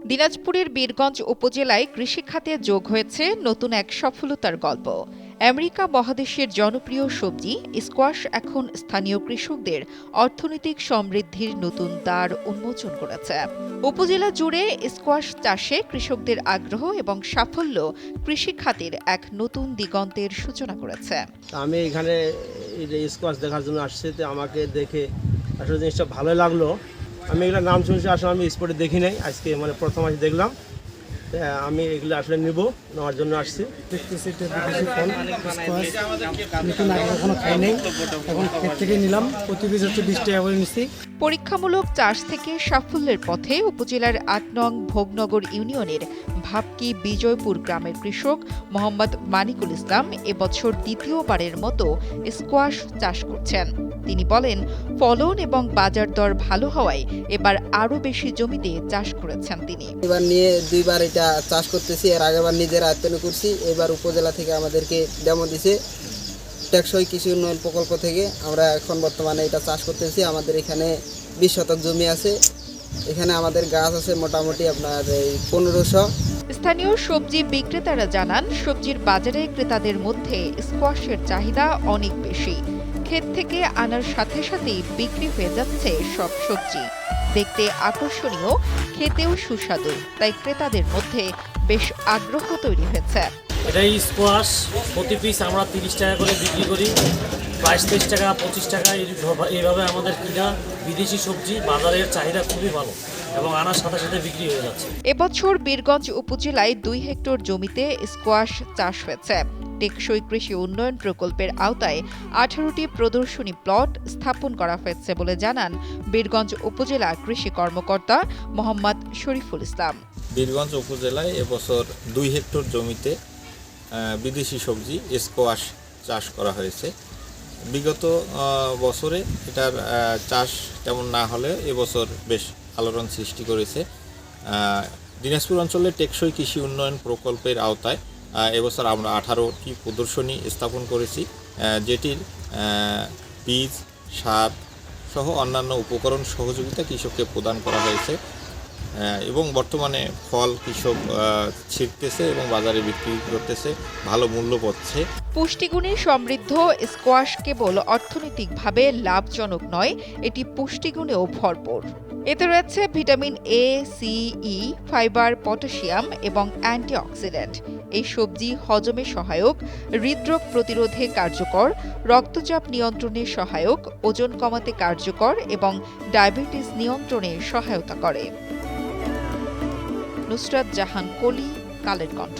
দিনাজপুরের বীরগঞ্জ উপজেলায় কৃষিখাতে যোগ হয়েছে নতুন এক সফলতার গল্প। আমেরিকা মহাদেশের জনপ্রিয় সবজি স্কোয়াশ এখন স্থানীয় কৃষকদের অর্থনৈতিক সমৃদ্ধির নতুন দ্বার উন্মোচন করেছে। উপজেলা জুড়ে স্কোয়াশ চাষে কৃষকদের আগ্রহ এবং সাফল্য কৃষিখাতের এক নতুন দিগন্তের সূচনা করেছে। আমি এখানে স্কোয়াশ দেখার জন্য আসছি, তো আমাকে দেখে আসলে জিনিসটা ভালো লাগলো। আমি এগুলো নাম শুনছি, আসলে আমি স্পটে দেখি নাই, আজকে প্রথম আজ দেখলাম। আমি এগুলো আসলে নেওয়ার জন্য আসছি। নতুন আগে কখনো খাই নাই, এখন ক্ষেত থেকে নিলাম। প্রতি পিস হচ্ছে 20 টাকা করে নিচ্ছি। পরীক্ষামূলক চাষ থেকে সাফল্যের পথে উপজেলার ৮ নং ভোগনগর ইউনিয়নের ভাবকি বিজয়পুর গ্রামের কৃষক মোহাম্মদ মানিকুল ইসলাম এবছর দ্বিতীয়বারের মতো স্কোয়াশ চাষ করছেন। তিনি বলেন, ফলন এবং বাজার দর ভালো হওয়ায় এবার আরও বেশি জমিতে চাষ করেছেন তিনি। এবার নিয়ে দুইবার এটা চাষ করতেছি। এর আগেবার নিজের আয়ত্তনে করছি, এবার উপজেলা থেকে আমাদেরকে ডেমো দিছে টেকসই কৃষি উন্নয়ন প্রকল্প থেকে। আমরা এখন বর্তমানে এটা চাষ করতেছি। আমাদের এখানে 20 শতক জমি আছে। এখানে আমাদের গাছ আছে মোটামুটি আপনার 1500। স্থানীয় সবজি বিক্রেতারা জানান, সবজির বাজারে ক্রেতাদের মধ্যে স্কোয়াশের চাহিদা অনেক বেশি। ক্ষেত থেকে আনার সাথে সাথেই বিক্রি হয়ে যাচ্ছে সব সবজি। দেখতে আকর্ষণীয়, খেতেও সুস্বাদু, তাই ক্রেতাদের মধ্যে বেশ আগ্রহ তৈরি হয়েছে। এটাই স্কোয়াশ প্রতি পিস আমরা 30 টাকা করে বিক্রি করি। 22-23 টাকা 25 টাকা এইভাবে আমাদের কিনা বিদেশি সবজি বাজারের চাহিদা খুবই ভালো এবং আনার সাথে সাথে বিক্রি হয়ে যাচ্ছে। এবছর বীরগঞ্জ উপজেলায় 2 হেক্টর জমিতে স্কোয়াশ চাষ হয়েছে। টেকসই কৃষি উন্নয়ন প্রকল্পের আওতায় 18টি প্রদর্শনী প্লট স্থাপন করা হয়েছে বলে জানান বীরগঞ্জ উপজেলা কৃষি কর্মকর্তা মোহাম্মদ শরীফুল ইসলাম। বীরগঞ্জ উপজেলায় এবছর 2 হেক্টর জমিতে বিদেশি সবজি স্কোয়াশ চাষ করা হয়েছে। বিগত বছরে এটার চাষ তেমন না হলে এবছর বেশ আলোড়ন সৃষ্টি করেছে। দিনাজপুর অঞ্চলে টেকসই কৃষি উন্নয়ন প্রকল্পের আওতায় এবছর আমরা 18টি প্রদর্শনী স্থাপন করেছি, যেটির বীজ, সার সহ অন্যান্য উপকরণ সহযোগিতা কৃষককে প্রদান করা হয়েছে এবং বর্তমানে ফল কৃষক ছিঁড়তেছে এবং বাজারে বিক্রি করতেছে, ভালো মূল্য পাচ্ছে। পুষ্টিগুণে সমৃদ্ধ স্কোয়াশ কেবল অর্থনৈতিকভাবে লাভজনক নয়, এটি পুষ্টিগুণেও ভরপুর। এতে রয়েছে vitamin A, C, E, fibre, potassium এবং অ্যান্টিঅক্সিডেন্ট। এই সবজি হজমে সহায়ক, হৃদরোগ প্রতিরোধে কার্যকর, রক্তচাপ নিয়ন্ত্রণে সহায়ক, ওজন কমাতে কার্যকর এবং ডায়াবেটিস নিয়ন্ত্রণে সহায়তা করে। নুসরাত জাহান কলি, কালের কণ্ঠ।